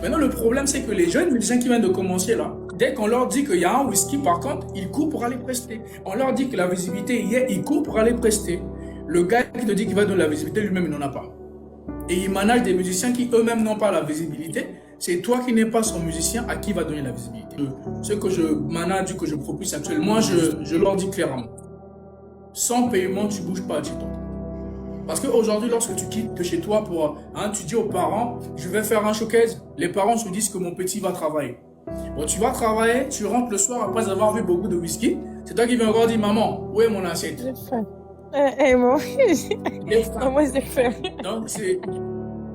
Maintenant, le problème, c'est que les jeunes musiciens qui viennent de commencer là, dès qu'on leur dit qu'il y a un whisky, par contre, ils courent pour aller prester. On leur dit que la visibilité y est, ils courent pour aller prester. Le gars qui te dit qu'il va donner la visibilité, lui-même, il n'en a pas. Et il manage des musiciens qui eux-mêmes n'ont pas la visibilité. C'est toi qui n'es pas son musicien à qui va donner la visibilité. Ce que je manage, que je propose actuellement, je leur dis clairement. Sans paiement, tu ne bouges pas de chez toi. Parce qu'aujourd'hui, lorsque tu quittes de chez toi pour, tu dis aux parents, je vais faire un showcase, les parents se disent que mon petit va travailler. Bon, tu vas travailler, tu rentres le soir après avoir vu beaucoup de whisky, c'est toi qui viens encore dire, maman, où est mon assiette? J'ai faim. Moi, moi, j'ai faim. Donc, c'est...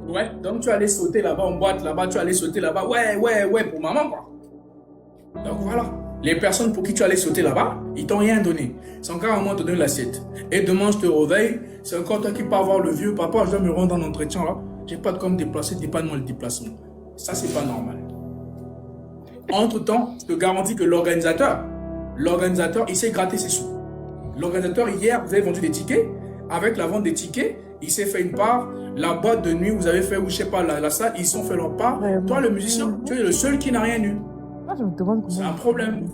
Ouais, donc tu allais sauter là-bas en boîte, là-bas, tu allais sauter là-bas, ouais, pour maman, quoi. Donc voilà. Les personnes pour qui tu allais sauter là-bas, ils t'ont rien donné. C'est encore à moi de te donner l'assiette. Et demain, je te réveille, c'est encore toi qui pars voir le vieux papa, je dois me rendre en entretien là. J'ai pas de com déplacer, dépanne-moi le déplacement. Ça, c'est pas normal. Entre-temps, je te garantis que l'organisateur, il s'est gratté ses sous. L'organisateur, hier, vous avez vendu des tickets. Avec la vente des tickets, il s'est fait une part. La boîte de nuit, vous avez fait, ou je sais pas, la salle, ils sont fait leur part. Ouais, Toi, le musicien, tu es le seul qui n'a rien eu. moi, je me demande comment. C'est un problème.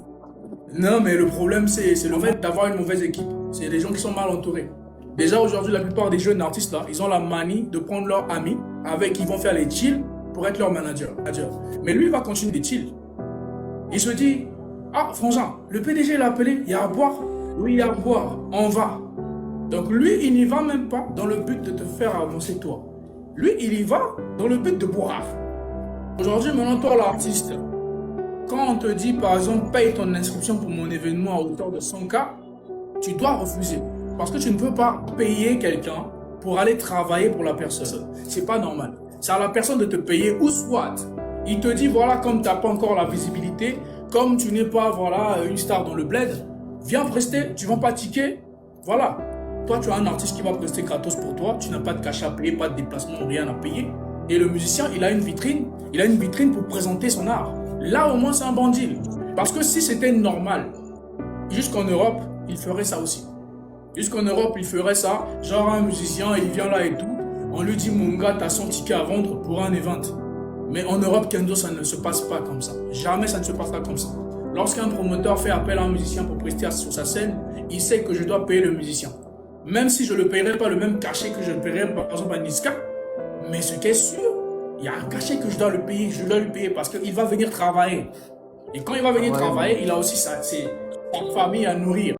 Non, mais le problème, c'est le fait d'avoir une mauvaise équipe. C'est des gens qui sont mal entourés. Déjà, aujourd'hui, la plupart des jeunes artistes, là, ils ont la manie de prendre leurs amis avec qui ils vont faire les chill pour être leur manager. Mais lui, il va continuer des chill. Il se dit, ah, Frangin, le PDG l'a appelé, il y a à boire. Oui, il y a à boire, on va. Donc lui, il n'y va même pas dans le but de te faire avancer toi. Lui, il y va dans le but de boire. Aujourd'hui, maintenant, toi, l'artiste, quand on te dit, par exemple, paye ton inscription pour mon événement à hauteur de 100K, tu dois refuser. Parce que tu ne peux pas payer quelqu'un pour aller travailler pour la personne. C'est pas normal. C'est à la personne de te payer ou soit, il te dit, voilà, comme tu n'as pas encore la visibilité, comme tu n'es pas, voilà, une star dans le bled, viens prester, tu ne vas pas ticker, voilà. Toi, tu as un artiste qui va prester gratos pour toi, tu n'as pas de cachet à payer, pas de déplacement, rien à payer. Et le musicien, il a une vitrine pour présenter son art. Là, au moins, c'est un bon deal. Parce que si c'était normal, jusqu'en Europe, il ferait ça aussi. Jusqu'en Europe, il ferait ça. Genre un musicien, il vient là et tout. On lui dit, mon gars, t'as son ticket à vendre pour un event. Mais en Europe, Kenzo, ça ne se passe pas comme ça. Jamais ça ne se passera comme ça. Lorsqu'un promoteur fait appel à un musicien pour prester sur sa scène, il sait que je dois payer le musicien. Même si je ne le paierai pas le même cachet que je le paierai par exemple à Niska. Mais ce qui est sûr, il y a un cachet que je dois lui payer parce qu'il va venir travailler. Et quand il va venir travailler, il a aussi sa famille à nourrir.